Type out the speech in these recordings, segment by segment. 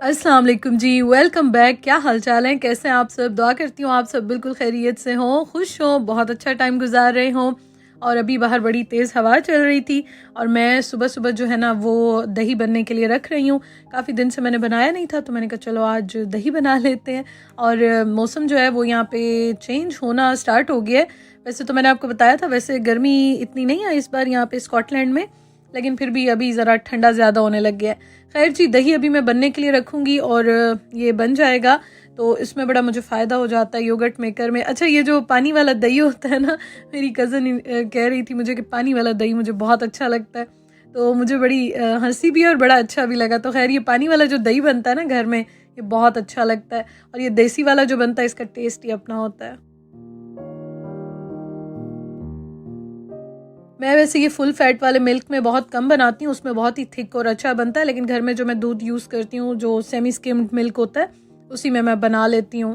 अस्सलाम वालेकुम जी, welcome back. क्या हाल चाल है, कैसे हैं आप सब? दुआ करती हूँ आप सब बिल्कुल खैरियत से हों, खुश हों, बहुत अच्छा टाइम गुजार रहे हों। और अभी बाहर बड़ी तेज़ हवा चल रही थी और मैं सुबह सुबह जो है ना वो दही बनने के लिए रख रही हूँ। काफ़ी दिन से मैंने बनाया नहीं था तो मैंने कहा चलो आज दही बना लेते हैं। और मौसम जो है वो यहाँ पे चेंज होना स्टार्ट हो गया है। वैसे तो मैंने आपको बताया था, वैसे गर्मी इतनी नहीं है इस बार यहाँ पे स्कॉटलैंड में, लेकिन फिर भी अभी ज़रा ठंडा ज़्यादा होने लग गया है। खैर जी, दही अभी मैं बनने के लिए रखूँगी और ये बन जाएगा तो इसमें बड़ा मुझे फ़ायदा हो जाता है योगर्ट मेकर में। अच्छा, ये जो पानी वाला दही होता है ना, मेरी कज़न कह रही थी मुझे कि पानी वाला दही मुझे बहुत अच्छा लगता है, तो मुझे बड़ी हंसी भी है और बड़ा अच्छा भी लगा। तो खैर ये पानी वाला जो दही बनता है ना घर में, ये बहुत अच्छा लगता है और ये देसी वाला जो बनता है इसका टेस्ट ही अपना होता है। मैं वैसे ये फुल फैट वाले मिल्क में बहुत कम बनाती हूँ, उसमें बहुत ही थिक और अच्छा बनता है, लेकिन घर में जो मैं दूध यूज़ करती हूँ जो सेमी स्किम्ड मिल्क होता है उसी में मैं बना लेती हूँ।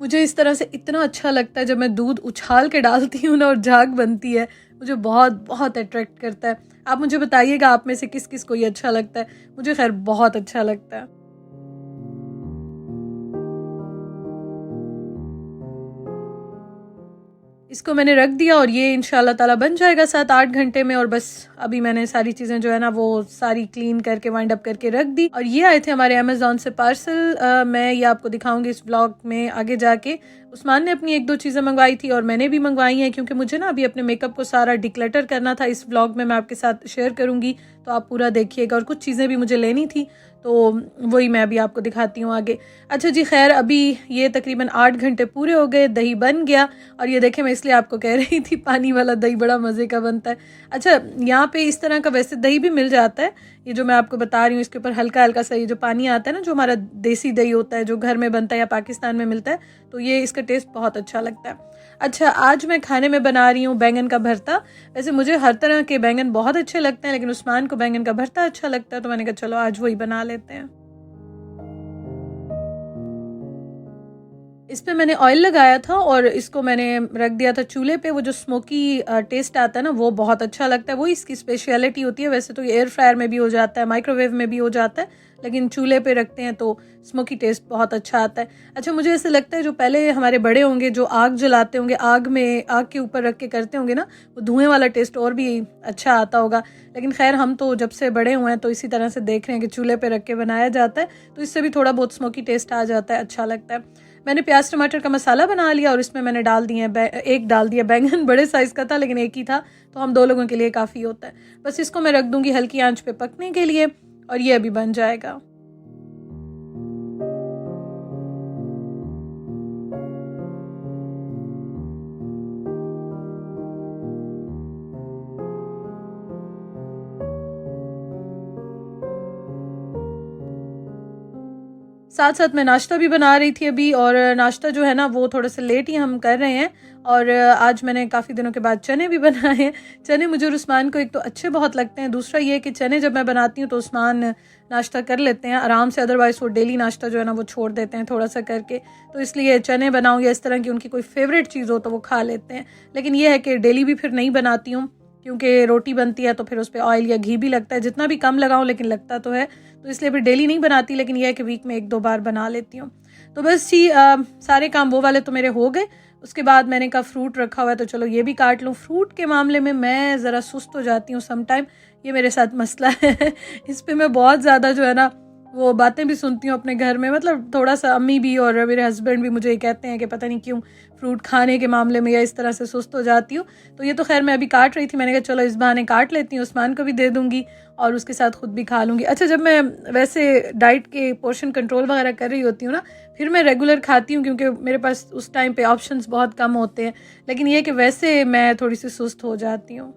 मुझे इस तरह से इतना अच्छा लगता है जब मैं दूध उछाल के डालती हूँ ना और झाग बनती है, मुझे बहुत बहुत अट्रैक्ट करता है। आप मुझे बताइएगा आप में से किस किस को ये अच्छा लगता है। मुझे खैर बहुत अच्छा लगता है। इसको मैंने रख दिया और ये इंशाल्लाह ताला बन जाएगा 7-8 घंटे में। और बस अभी मैंने सारी चीज़ें जो है ना वो सारी क्लीन करके वाइंड अप करके रख दी। और ये आए थे हमारे अमेज़ॉन से पार्सल। मैं ये आपको दिखाऊंगी इस व्लॉग में आगे जाके। उस्मान ने अपनी 1-2 चीज़ें मंगवाई थी और मैंने भी मंगवाई हैं, क्योंकि मुझे ना अभी अपने मेकअप को सारा डिक्लटर करना था। इस व्लॉग में मैं आपके साथ शेयर करूँगी, तो आप पूरा देखिएगा। और कुछ चीज़ें भी मुझे लेनी थी तो वही मैं अभी आपको दिखाती हूँ आगे। अच्छा जी, खैर अभी ये तकरीबन 8 घंटे पूरे हो गए, दही बन गया। और ये देखें, मैं इसलिए आपको कह रही थी पानी वाला दही बड़ा मज़े का बनता है। अच्छा, यहाँ पे इस तरह का वैसे दही भी मिल जाता है, ये जो मैं आपको बता रही हूँ इसके ऊपर हल्का हल्का सा ये जो पानी आता है ना, जो हमारा देसी दही होता है जो घर में बनता है या पाकिस्तान में मिलता है, तो ये इसका टेस्ट बहुत अच्छा लगता है। अच्छा, आज मैं खाने में बना रही हूँ बैंगन का भरता। वैसे मुझे हर तरह के बैंगन बहुत अच्छे लगते हैं, लेकिन उस्मान को बैंगन का भरता अच्छा लगता है, तो मैंने कहा चलो आज वही बना लेते हैं। इस पे मैंने ऑयल लगाया था और इसको मैंने रख दिया था चूल्हे पे। वो जो स्मोकी टेस्ट आता है ना वो बहुत अच्छा लगता है, वो इसकी स्पेशलिटी होती है। वैसे तो ये एयर फ्रायर में भी हो जाता है, माइक्रोवेव में भी हो जाता है, लेकिन चूल्हे पे रखते हैं तो स्मोकी टेस्ट बहुत अच्छा आता है। अच्छा, मुझे ऐसे लगता है जो पहले हमारे बड़े होंगे जो आग जलाते होंगे, आग में आग के ऊपर रख के करते होंगे ना, वो धुएं वाला टेस्ट और भी अच्छा आता होगा। लेकिन खैर हम तो जब से बड़े हुए हैं तो इसी तरह से देख रहे हैं कि चूल्हे पे रख के बनाया जाता है, तो इससे भी थोड़ा बहुत स्मोकी टेस्ट आ जाता है, अच्छा लगता है। मैंने प्याज टमाटर का मसाला बना लिया और इसमें मैंने एक डाल दिया बैंगन। बड़े साइज़ का था लेकिन एक ही था, तो हम 2 लोगों के लिए काफ़ी होता है। बस इसको मैं रख दूंगी हल्की आंच पे पकने के लिए और ये अभी बन जाएगा। साथ साथ मैं नाश्ता भी बना रही थी अभी, और नाश्ता जो है ना वो थोड़ा सा लेट ही हम कर रहे हैं। और आज मैंने काफ़ी दिनों के बाद चने भी बनाए हैं। चने मुझे और उस्मान को एक तो अच्छे बहुत लगते हैं, दूसरा ये कि चने जब मैं बनाती हूँ तो उस्मान नाश्ता कर लेते हैं आराम से, अदरवाइज़ वो डेली नाश्ता जो है ना वो छोड़ देते हैं थोड़ा सा करके। तो इसलिए चने बनाऊँ या इस तरह की उनकी कोई फेवरेट चीज़ हो तो वो खा लेते हैं। लेकिन ये है कि डेली भी फिर नहीं बनाती हूँ, क्योंकि रोटी बनती है तो फिर उस पर ऑयल या घी भी लगता है, जितना भी कम लगाऊं लेकिन लगता तो है। तो इसलिए फिर डेली नहीं बनाती, लेकिन यह है कि वीक में 1-2 बार बना लेती हूँ। तो बस जी, सारे काम वो वाले तो मेरे हो गए। उसके बाद मैंने कहा फ्रूट रखा हुआ है तो चलो ये भी काट लूँ। फ्रूट के मामले में मैं ज़रा सुस्त हो जाती हूँ सम टाइम, ये मेरे साथ मसला है। इस पे मैं बहुत ज़्यादा जो है ना वो बातें भी सुनती हूँ अपने घर में, मतलब थोड़ा सा अम्मी भी और मेरे हस्बैंड भी मुझे ये कहते हैं कि पता नहीं क्यों फ्रूट खाने के मामले में या इस तरह से सुस्त हो जाती हूँ। तो ये तो खैर मैं अभी काट रही थी, मैंने कहा चलो इस बहाने काट लेती हूँ, उस्मान को भी दे दूँगी और उसके साथ खुद भी खा लूँगी। अच्छा, जब मैं वैसे डाइट के पोर्शन कंट्रोल वगैरह कर रही होती हूँ ना, फिर मैं रेगुलर खाती हूँ, क्योंकि मेरे पास उस टाइम पे ऑप्शंस बहुत कम होते हैं। लेकिन ये कि वैसे मैं थोड़ी सी सुस्त हो जाती हूँ।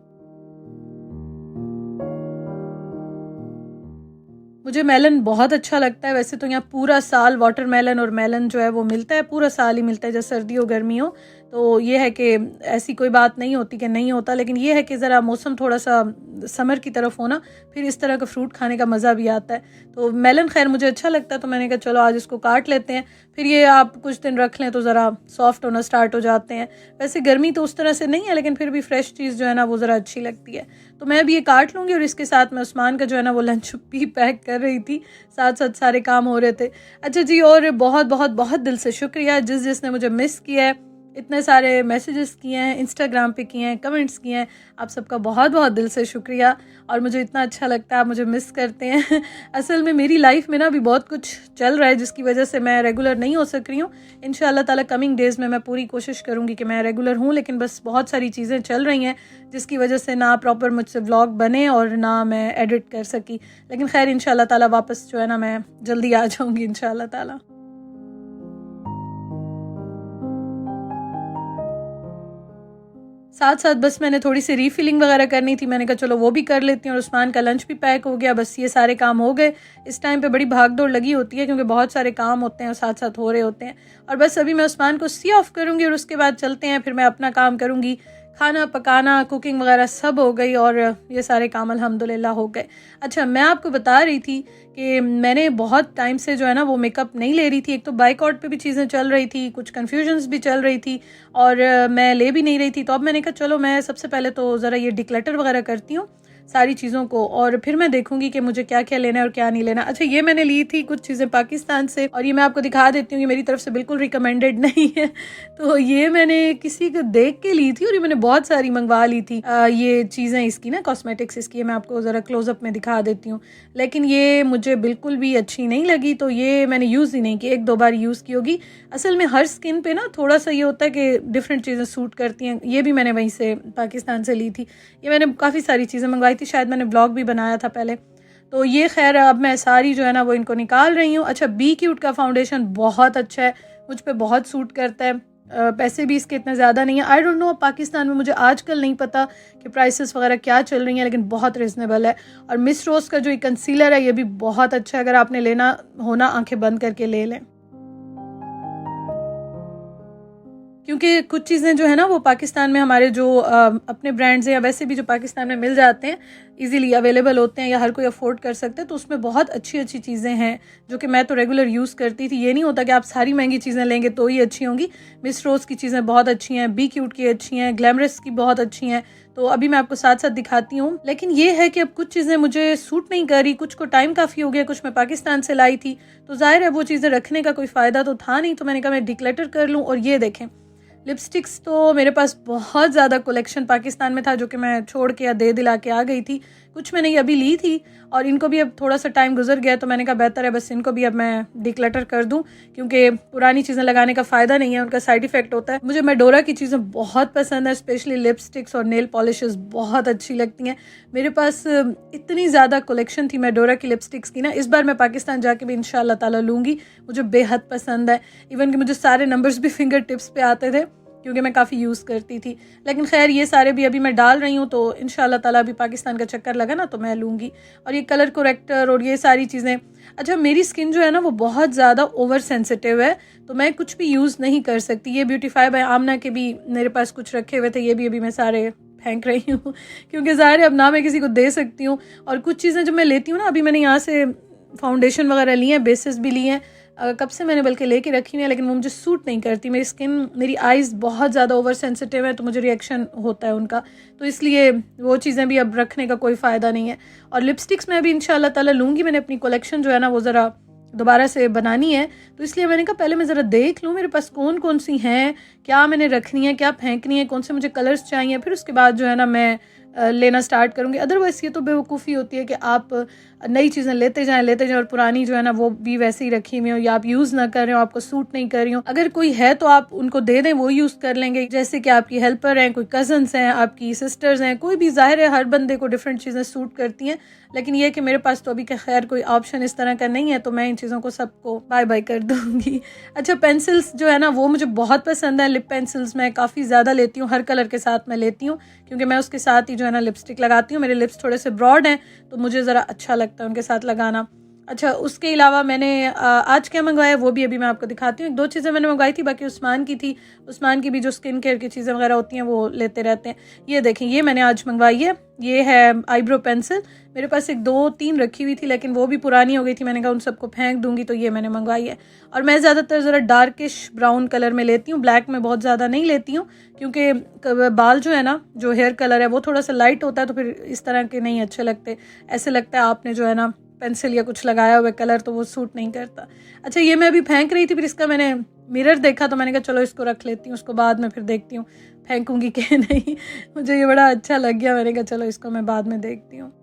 मुझे मेलन बहुत अच्छा लगता है। वैसे तो यहाँ पूरा साल वाटरमेलन और मेलन जो है वो मिलता है, पूरा साल ही मिलता है, जैसे सर्दी हो गर्मी हो। तो ये है कि ऐसी कोई बात नहीं होती कि नहीं होता, लेकिन ये है कि ज़रा मौसम थोड़ा सा समर की तरफ हो ना, फिर इस तरह का फ्रूट खाने का मज़ा भी आता है। तो मेलन खैर मुझे अच्छा लगता है, तो मैंने कहा चलो आज इसको काट लेते हैं, फिर ये आप कुछ दिन रख लें तो ज़रा सॉफ्ट होना स्टार्ट हो जाते हैं। वैसे गर्मी तो उस तरह से नहीं है, लेकिन फिर भी फ्रेश चीज़ जो है ना वो ज़रा अच्छी लगती है। तो मैं अभी ये काट लूँगी और इसके साथ मैं उस्मान का जो है ना वो लंच भी पैक कर रही थी, साथ साथ सारे काम हो रहे थे। अच्छा जी, और बहुत बहुत बहुत दिल से शुक्रिया जिसने मुझे मिस किया है, इतने सारे मैसेजेस किए हैं, इंस्टाग्राम पे किए हैं, कमेंट्स किए हैं, आप सबका बहुत बहुत दिल से शुक्रिया। और मुझे इतना अच्छा लगता है आप मुझे मिस करते हैं। असल में मेरी लाइफ में ना अभी बहुत कुछ चल रहा है जिसकी वजह से मैं रेगुलर नहीं हो सक रही हूँ। इंशाल्लाह ताला कमिंग डेज़ में मैं पूरी कोशिश करूँगी कि मैं रेगुलर हूँ, लेकिन बस बहुत सारी चीज़ें चल रही हैं जिसकी वजह से ना प्रॉपर मुझसे व्लॉग बने और ना मैं एडिट कर सकी। लेकिन खैर इंशाल्लाह ताला वापस जो है ना मैं जल्दी आ जाऊँगी इंशाल्लाह ताला। साथ साथ बस मैंने थोड़ी सी रीफिलिंग वगैरह करनी थी, मैंने कहा चलो वो भी कर लेती हूँ। और उस्मान का लंच भी पैक हो गया, बस ये सारे काम हो गए। इस टाइम पे बड़ी भाग दौड़ लगी होती है क्योंकि बहुत सारे काम होते हैं और साथ साथ हो रहे होते हैं। और बस अभी मैं उस्मान को सी ऑफ करूँगी और उसके बाद चलते हैं, फिर मैं अपना काम करूँगी। खाना पकाना, कुकिंग वगैरह सब हो गई और ये सारे काम अल्हम्दुलिल्लाह हो गए। अच्छा, मैं आपको बता रही थी कि मैंने बहुत टाइम से जो है ना वो मेकअप नहीं ले रही थी। एक तो बाइकआउट पे भी चीज़ें चल रही थी, कुछ कन्फ्यूजन्स भी चल रही थी और मैं ले भी नहीं रही थी। तो अब मैंने कहा चलो मैं सबसे पहले तो ज़रा ये डिक्लटर वगैरह करती हूँ सारी चीज़ों को, और फिर मैं देखूंगी कि मुझे क्या क्या लेना है और क्या नहीं लेना। अच्छा, ये मैंने ली थी कुछ चीज़ें पाकिस्तान से और ये मैं आपको दिखा देती हूँ, ये मेरी तरफ से बिल्कुल रिकमेंडेड नहीं है। तो ये मैंने किसी को देख के ली थी और ये मैंने बहुत सारी मंगवा ली थी। ये चीज़ें इसकी ना कॉस्मेटिक्स इसकी, मैं आपको ज़रा क्लोजअप में दिखा देती हूँ, लेकिन ये मुझे बिल्कुल भी अच्छी नहीं लगी। तो ये मैंने यूज़ ही नहीं की, एक दो बार यूज़ की होगी। असल में हर स्किन पे ना थोड़ा सा ये होता है कि डिफरेंट चीज़ें सूट करती हैं। ये भी मैंने वहीं से पाकिस्तान से ली थी। ये मैंने काफ़ी सारी चीज़ें मंगवाई थी, शायद मैंने ब्लॉग भी बनाया था पहले। तो ये खैर अब मैं सारी जो है ना वो इनको निकाल रही हूँ। अच्छा, बी क्यूट का फाउंडेशन बहुत अच्छा है, मुझ पे बहुत सूट करता है। पैसे भी इसके इतने ज़्यादा नहीं है। आई डोंट नो पाकिस्तान में, मुझे आजकल नहीं पता कि प्राइसेस वगैरह क्या चल रही हैं, लेकिन बहुत रिजनेबल है। और मिस रोज़ का जो ये कंसीलर है ये भी बहुत अच्छा है, अगर आपने लेना हो ना आंखें बंद करके ले लें, क्योंकि कुछ चीज़ें जो है ना वो पाकिस्तान में हमारे जो अपने ब्रांड्स हैं या वैसे भी जो पाकिस्तान में मिल जाते हैं, इजीली अवेलेबल होते हैं या हर कोई अफोर्ड कर सकते हैं, तो उसमें बहुत अच्छी अच्छी चीज़ें हैं जो कि मैं तो रेगुलर यूज़ करती थी। ये नहीं होता कि आप सारी महंगी चीज़ें लेंगे तो ही अच्छी होंगी। मिस रोज़ की चीज़ें बहुत अच्छी हैं, बी क्यूट की अच्छी हैं, ग्लैमरस की बहुत अच्छी हैं। तो अभी मैं आपको साथ साथ दिखाती हूँ। लेकिन ये है कि अब कुछ चीज़ें मुझे सूट नहीं कर रही, कुछ को टाइम काफ़ी हो गया, कुछ मैं पाकिस्तान से लाई थी, तो जाहिर है वो चीज़ें रखने का कोई फ़ायदा तो था नहीं। तो मैंने कहा मैं डिक्लटर कर लूँ। और ये देखें, लिपस्टिक्स तो मेरे पास बहुत ज़्यादा कलेक्शन पाकिस्तान में था जो कि मैं छोड़ के या दे दिला के आ गई थी। कुछ मैंने ये अभी ली थी और इनको भी अब थोड़ा सा टाइम गुजर गया, तो मैंने कहा बेहतर है बस इनको भी अब मैं डिक्लटर कर दूं, क्योंकि पुरानी चीज़ें लगाने का फ़ायदा नहीं है, उनका साइड इफ़ेक्ट होता है। मुझे मेडोरा की चीज़ें बहुत पसंद है, स्पेशली लिपस्टिक्स और नेल पॉलिशेस बहुत अच्छी लगती हैं। मेरे पास इतनी ज़्यादा कलेक्शन थी मेडोरा की लिपस्टिक्स की ना, इस बार मैं पाकिस्तान जाके भी इंशाल्लाह ताला लूँगी। मुझे बेहद पसंद है, इवन कि मुझे सारे नंबर्स भी फिंगर टिप्स पे आते थे क्योंकि मैं काफ़ी यूज़ करती थी। लेकिन खैर ये सारे भी अभी मैं डाल रही हूँ, तो इंशाल्लाह ताला अभी पाकिस्तान का चक्कर लगा ना तो मैं लूँगी। और ये कलर कोरेक्टर और ये सारी चीज़ें। अच्छा, मेरी स्किन जो है ना वो बहुत ज़्यादा ओवर सेंसिटिव है, तो मैं कुछ भी यूज़ नहीं कर सकती। ये ब्यूटीफाई बाय आमना के भी मेरे पास कुछ रखे हुए थे, ये भी अभी मैं सारे फेंक रही हूँ क्योंकि ज़ाहिर है अब ना मैं किसी को दे सकती हूँ। और कुछ चीज़ें जब मैं लेती हूँ ना, अभी मैंने यहाँ से फाउंडेशन वगैरह लिए हैं, बेसिस भी लिए हैं, कब से मैंने बल्कि लेके रखी हुई है, लेकिन वो मुझे सूट नहीं करती। मेरी स्किन, मेरी आइज़ बहुत ज़्यादा ओवर सेंसिटिव है, तो मुझे रिएक्शन होता है उनका, तो इसलिए वो चीज़ें भी अब रखने का कोई फ़ायदा नहीं है। और लिपस्टिक्स में भी इंशाल्लाह ताला लूँगी। मैंने अपनी कलेक्शन जो है ना वो ज़रा दोबारा से बनानी है, तो इसलिए मैंने कहा पहले मैं ज़रा देख लूँ मेरे पास कौन कौन सी हैं, क्या मैंने रखनी है, क्या फेंकनी है, कौन से मुझे कलर्स चाहिए, फिर उसके बाद जो है ना मैं लेना स्टार्ट करूँगी। अदरवाइज़ ये तो बेवकूफ़ी होती है कि आप नई चीज़ें लेते जाएं और पुरानी जो है ना वो भी वैसे ही रखी हुई हो या आप यूज़ ना कर रहे हो, आपको सूट नहीं कर रही हो। अगर कोई है तो आप उनको दे दें, वो यूज़ कर लेंगे, जैसे कि आपकी हेल्पर हैं, कोई कज़न्स हैं, आपकी सिस्टर्स हैं, कोई भी। ज़ाहिर है हर बंदे को डिफरेंट चीज़ें सूट करती हैं, लेकिन ये कि मेरे पास तो अभी का खैर कोई ऑप्शन इस तरह का नहीं है, तो मैं इन चीज़ों को सबको बाय बाय कर दूँगी। अच्छा, पेंसिल्स जो है ना वो मुझे बहुत पसंद है। लिप पेंसिल्स मैं काफ़ी ज़्यादा लेती हूँ, हर कलर के साथ मैं लेती हूँ, क्योंकि मैं उसके साथ ही जो है ना लिपस्टिक लगाती हूँ। मेरे लिप्स थोड़े से ब्रॉड हैं, तो मुझे ज़रा अच्छा लगता है उनके साथ लगाना। अच्छा, उसके अलावा मैंने आज क्या मंगवाया वो भी अभी मैं आपको दिखाती हूँ। 1-2 चीज़ें मैंने मंगवाई थी, बाकी उस्मान की थी। उस्मान की भी जो स्किन केयर की चीज़ें वगैरह होती हैं वो लेते रहते हैं। ये देखें, ये मैंने आज मंगवाई है। ये है आईब्रो पेंसिल। मेरे पास 1-2-3 रखी हुई थी, लेकिन वो भी पुरानी हो गई थी। मैंने कहा उन सबको फेंक दूँगी, तो ये मैंने मंगवाई है। और मैं ज़्यादातर ज़रा डार्किश ब्राउन कलर में लेती हूँ, ब्लैक में बहुत ज़्यादा नहीं लेती हूँ, क्योंकि बाल जो है ना, जो हेयर कलर है वो थोड़ा सा लाइट होता है, तो फिर इस तरह के नहीं अच्छे लगते। ऐसे लगता है आपने जो है ना पेंसिल या कुछ लगाया हुआ कलर, तो वो सूट नहीं करता। अच्छा, ये मैं अभी फेंक रही थी, फिर इसका मैंने मिरर देखा, तो मैंने कहा चलो इसको रख लेती हूँ, उसको बाद में फिर देखती हूँ फेंकूंगी कि नहीं। मुझे ये बड़ा अच्छा लग गया, मैंने कहा चलो इसको मैं बाद में देखती हूँ।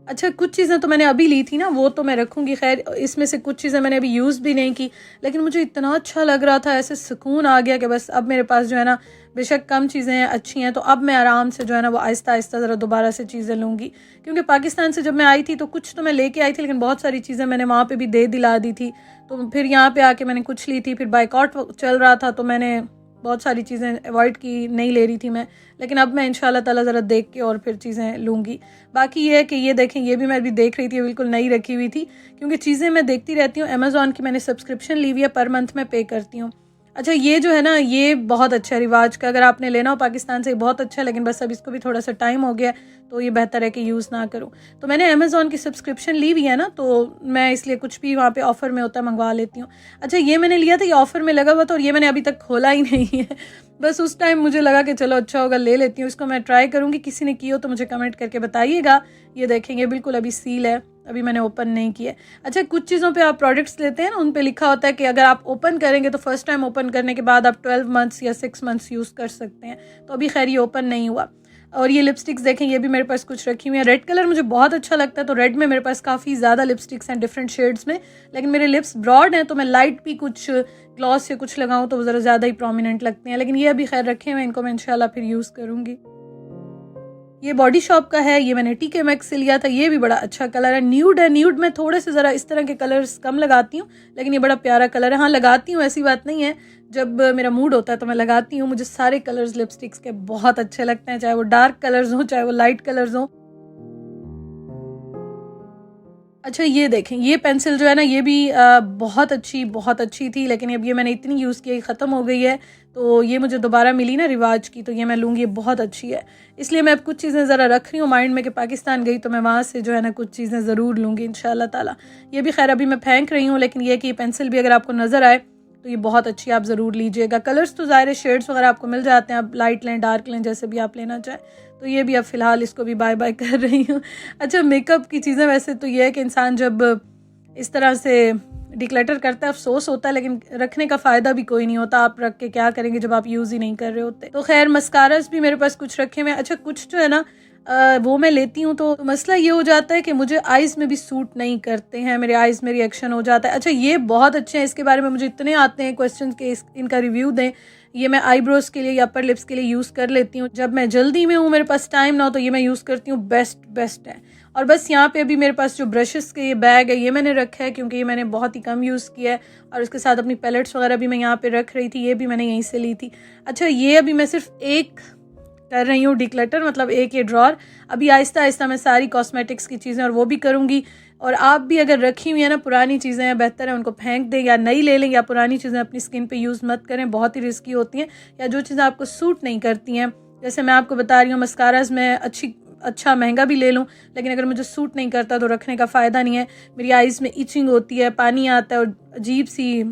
अच्छा, कुछ चीज़ें तो मैंने अभी ली थी ना, वो तो मैं रखूँगी। ख़ैर, इसमें से कुछ चीज़ें मैंने अभी यूज़ भी नहीं की, लेकिन मुझे इतना अच्छा लग रहा था, ऐसे सुकून आ गया कि बस अब मेरे पास जो है ना, बेशक कम चीज़ें हैं, अच्छी हैं, तो अब मैं आराम से जो है ना वो आहिस्ता आहिस्ता ज़रा दोबारा से चीज़ें लूँगी। क्योंकि पाकिस्तान से जब मैं आई थी तो कुछ तो मैं लेके आई थी, लेकिन बहुत सारी चीज़ें मैंने वहाँ पे भी दे दिला दी थी। तो फिर यहाँ पे आके मैंने कुछ ली थी, फिर बायकॉट चल रहा था, तो मैंने बहुत सारी चीज़ें अवॉइड की, नहीं ले रही थी मैं। लेकिन अब मैं इंशाल्लाह ताला ज़रा देख के और फिर चीज़ें लूँगी। बाकी ये है कि ये देखें, ये भी मैं अभी देख रही थी, बिल्कुल नई रखी हुई थी, क्योंकि चीज़ें मैं देखती रहती हूँ। अमेज़ॉन की मैंने सब्सक्रिप्शन ली हुई है, पर मंथ में पे करती हूँ। अच्छा, ये जो है ना, ये बहुत अच्छा है रिवाज का, अगर आपने लेना हो पाकिस्तान से, बहुत अच्छा है, लेकिन बस अब इसको भी थोड़ा सा टाइम हो गया, तो ये बेहतर है कि यूज़ ना करूँ। तो मैंने अमेज़ॉन की सब्सक्रिप्शन ली हुई है ना, तो मैं इसलिए कुछ भी वहाँ पे ऑफ़र में होता है मंगवा लेती हूँ। अच्छा, ये मैंने लिया था, ये ऑफ़र में लगा हुआ था, और ये मैंने अभी तक खोला ही नहीं है। बस उस टाइम मुझे लगा कि चलो अच्छा होगा, ले लेती हूँ इसको। मैं ट्राई करूँगी, किसी ने की हो तो मुझे कमेंट करके बताइएगा। ये देखेंगे, बिल्कुल अभी सील है, अभी मैंने ओपन नहीं किया। अच्छा, कुछ चीज़ों पे आप प्रोडक्ट्स लेते हैं ना, उन पे लिखा होता है कि अगर आप ओपन करेंगे तो फर्स्ट टाइम ओपन करने के बाद आप 12 मंथ्स या 6 मंथ्स यूज़ कर सकते हैं। तो अभी खैर ये ओपन नहीं हुआ। और ये लिपस्टिक्स देखें, ये भी मेरे पास कुछ रखी हुई हैं। रेड कलर मुझे बहुत अच्छा लगता है, तो रेड में मेरे पास काफ़ी ज़्यादा लिपस्टिक्स हैं डिफरेंट शेड्स में, लेकिन मेरे लिप्स ब्रॉड हैं, तो मैं लाइट भी कुछ ग्लॉस या कुछ लगाऊँ तो वो ज़रा ज़्यादा ही प्रोमिनेंट लगते हैं। लेकिन ये अभी खैर रखे हुए हैं, इनको मैं इंशाल्लाह फिर यूज़ करूँगी। ये बॉडी शॉप का है, ये मैंने TK मैक्स से लिया था। ये भी बड़ा अच्छा कलर है, न्यूड है। न्यूड में थोड़े से ज़रा इस तरह के कलर्स कम लगाती हूँ, लेकिन ये बड़ा प्यारा कलर है। हाँ, लगाती हूँ, ऐसी बात नहीं है, जब मेरा मूड होता है तो मैं लगाती हूँ। मुझे सारे कलर्स लिपस्टिक्स के बहुत अच्छे लगते हैं, चाहे वो डार्क कलर्स हों, चाहे वो लाइट कलर्स हों। अच्छा, ये देखें, ये पेंसिल जो है ना, ये भी बहुत अच्छी थी, लेकिन अब ये मैंने इतनी यूज़ की, ख़त्म हो गई है। तो ये मुझे दोबारा मिली ना रिवाज की, तो ये मैं लूँगी, ये बहुत अच्छी है। इसलिए मैं अब कुछ चीज़ें ज़रा रख रही हूँ माइंड में कि पाकिस्तान गई तो मैं वहाँ से जो है ना कुछ चीज़ें ज़रूर लूँगी इंशाल्लाह ताला। ये भी खैर अभी मैं फेंक रही हूँ, लेकिन ये कि ये पेंसिल भी अगर आपको नज़र आए तो ये बहुत अच्छी है, आप ज़रूर लीजिएगा। कलर्स तो ज़ाहिर है, शेड्स वगैरह आपको मिल जाते हैं, आप लाइट लें, डार्क लें, जैसे भी आप लेना चाहें। तो ये भी अब फ़िलहाल इसको भी बाय बाय कर रही हूँ। अच्छा, मेकअप की चीज़ें वैसे तो ये है कि इंसान जब इस तरह से डिक्लटर करता है, अफसोस होता है, लेकिन रखने का फ़ायदा भी कोई नहीं होता। आप रख के क्या करेंगे जब आप यूज़ ही नहीं कर रहे होते। तो खैर, मस्कारास भी मेरे पास कुछ रखे हुए हैं। अच्छा, कुछ जो है ना वो मैं लेती हूँ तो मसला ये हो जाता है कि मुझे आइज़ में भी सूट नहीं करते हैं, मेरे आइज़ में रिएक्शन हो जाता है। अच्छा, ये बहुत अच्छे हैं, इसके बारे में मुझे इतने आते हैं क्वेश्चन के, इनका रिव्यू दें। ये मैं आईब्रोज़ के लिए या अपर लिप्स के लिए यूज़ कर लेती हूँ। जब मैं जल्दी में हूँ, मेरे पास टाइम ना हो, तो ये मैं यूज़ करती हूँ, बेस्ट है। और बस यहाँ पे अभी मेरे पास जो ब्रशेस के ये बैग है, ये मैंने रखा है, क्योंकि ये मैंने बहुत ही कम यूज़ किया है। और उसके साथ अपनी पैलेट्स वगैरह भी मैं यहाँ पे रख रही थी, ये भी मैंने यहीं से ली थी। अच्छा, ये अभी मैं सिर्फ एक कर रही हूँ डिक्लटर, मतलब एक ये ड्रॉर। अभी आहिस्ता आहिस्ता मैं सारी कॉस्मेटिक्स की चीज़ें और वो भी करूँगी। और आप भी अगर रखी हुई है ना पुरानी चीज़ें हैं, बेहतर है उनको फेंक दें या नई ले लें, या पुरानी चीज़ें अपनी स्किन पे यूज़ मत करें, बहुत ही रिस्की होती हैं, या जो चीज़ें आपको सूट नहीं करती हैं। जैसे मैं आपको बता रही हूँ, मस्काराज में अच्छा महंगा भी ले लूँ, लेकिन अगर मुझे सूट नहीं करता तो रखने का फ़ायदा नहीं है। मेरी आइज़ में इचिंग होती है, पानी आता है और अजीब सी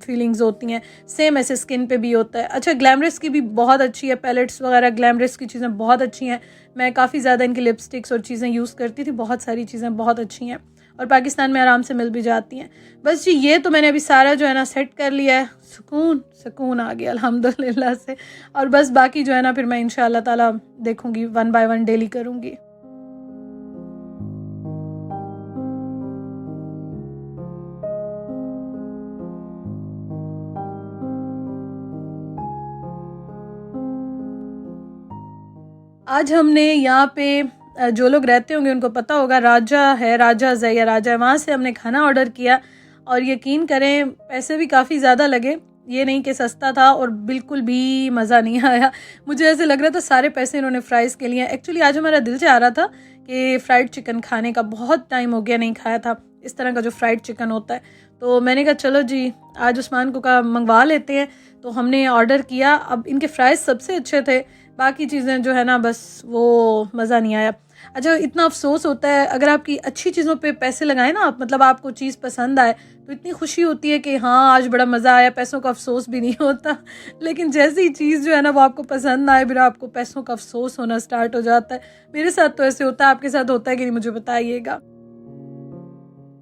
फीलिंग्स होती हैं। सेम ऐसे स्किन पे भी होता है। अच्छा, ग्लैमरस की भी बहुत अच्छी है, पैलेट्स वगैरह ग्लैमरस की चीज़ें बहुत अच्छी हैं। मैं काफ़ी ज़्यादा इनकी लिपस्टिक्स और चीज़ें यूज़ करती थी, बहुत सारी चीज़ें बहुत अच्छी हैं और पाकिस्तान में आराम से मिल भी जाती हैं। बस जी, ये तो मैंने अभी सारा जो है ना सेट कर लिया है, सुकून आ गया अल्हम्दुलिल्लाह से। और बस बाकी जो है ना फिर मैं इंशाअल्लाह ताला देखूँगी, 1 बाय 1 डेली करूँगी। आज हमने यहाँ पे जो लोग रहते होंगे उनको पता होगा, राजा है, राजा जया राजा है, वहाँ से हमने खाना ऑर्डर किया। और यकीन करें, पैसे भी काफ़ी ज़्यादा लगे, ये नहीं कि सस्ता था, और बिल्कुल भी मज़ा नहीं आया। मुझे ऐसे लग रहा था सारे पैसे इन्होंने फ़्राइज़ के लिए। एक्चुअली आज हमारा दिल चाह रहा था कि फ़्राइड चिकन खाने का बहुत टाइम हो गया, नहीं खाया था इस तरह का जो फ्राइड चिकन होता है। तो मैंने कहा चलो जी आज उस्मान को का मंगवा लेते हैं, तो हमने ऑर्डर किया। अब इनके फ्राइज़ सबसे अच्छे थे, बाकी चीज़ें जो है ना बस वो मज़ा नहीं आया। अच्छा, इतना अफसोस होता है अगर आपकी अच्छी चीज़ों पे पैसे लगाएं ना आप, मतलब आपको चीज़ पसंद आए तो इतनी खुशी होती है कि हाँ आज बड़ा मज़ा आया, पैसों का अफसोस भी नहीं होता। लेकिन जैसी ही चीज़ जो है ना वो आपको पसंद ना आए, फिर आपको पैसों का अफसोस होना स्टार्ट हो जाता है। मेरे साथ तो ऐसे होता है, आपके साथ होता है कि नहीं मुझे बताइएगा।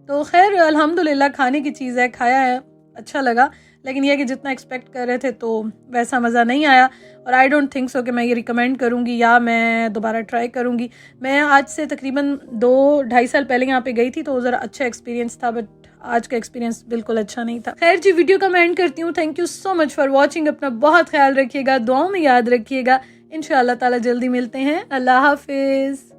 तो खैर अल्हम्दुलिल्लाह खाने की चीज़ है, खाया है, अच्छा लगा, लेकिन यह कि जितना एक्सपेक्ट कर रहे थे तो वैसा मज़ा नहीं आया। और आई डोंट थिंक सो कि मैं ये रिकमेंड करूँगी या मैं दोबारा ट्राई करूँगी। मैं आज से तकरीबन 2-2.5 साल पहले यहाँ पे गई थी तो ज़रा अच्छा एक्सपीरियंस था, बट आज का एक्सपीरियंस बिल्कुल अच्छा नहीं था। खैर जी, वीडियो का मैं एंड करती हूँ। Thank you so much for watching. अपना बहुत ख्याल रखिएगा, दुआओं में याद रखिएगा। इंशाअल्लाह ताला जल्दी मिलते हैं। अल्लाह हाफिज़।